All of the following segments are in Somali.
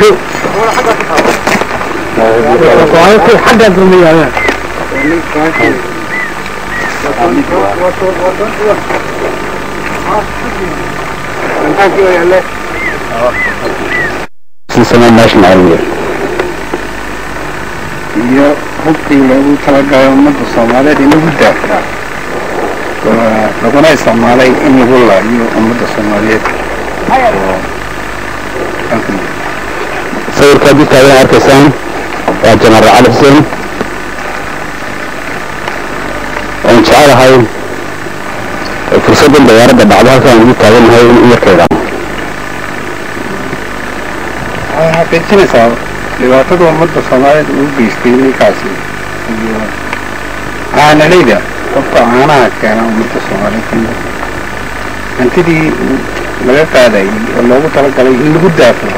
شو حاجة دنيا سلسلة ناشن عالمية iyo hubkii loogu talagalay ummadda Soomaaliyeed in lagu daafaa laguna isticmaalay in lagu laayo ummadda Soomaaliyeed sawirka dib taagan arkaysaan waa General Ali Hussein oo jecelahay fursaddan diyaaradda dhacdo halkan ugu taagannahay in yarkeeda xaqiijinaysaa dhibaatada ummadda Soomaaliyeed ugu geystay ninkaasi iyo caanalayda qofka caanaha keena ummadda Soomaaliyeed hantidii laga qaaday oo loogu talagalay in lagu daafo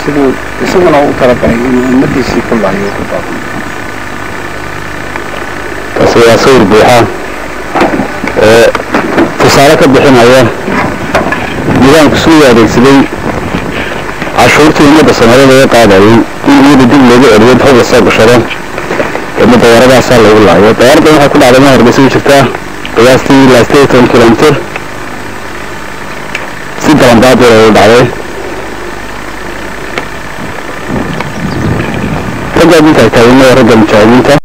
sidoo isaguna uu talagalay in ummaddiisii ku laayo ku daafo taasi waa sawir buuxa oo tusaale ka bixinaya nidaamka suu adeegsaday عشورتي المدة سنوات اللي قاعدين يجي يدل لي الريد هو الصاج شرا المدة ورا صار له والله الطيارة ده كل على نهر بس شفتها قياستي لاستي 10 كيلومتر 6 أمداد ولا عليه رجع بيتا كلمة رجع مشاهدين